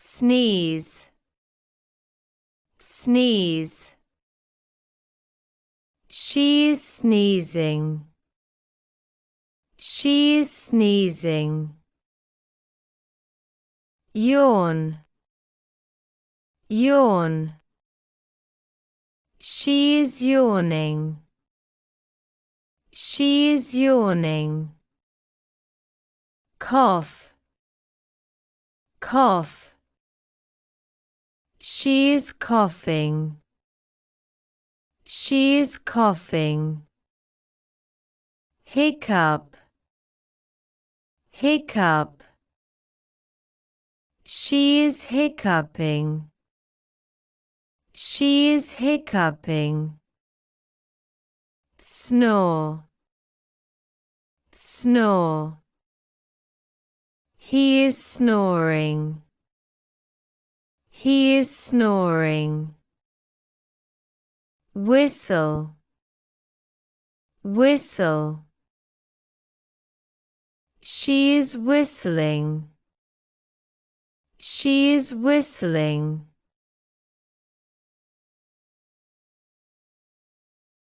sneeze, sneeze. She is sneezing. She is sneezing. Yawn, yawn. She is yawning. She is yawning. Cough, cough. She is coughing. She is coughing. Hiccup, hiccup. She is hiccuping. She is hiccuping. Snore, snore. He is snoring. He is snoring. Whistle, whistle. She is whistling. She is whistling.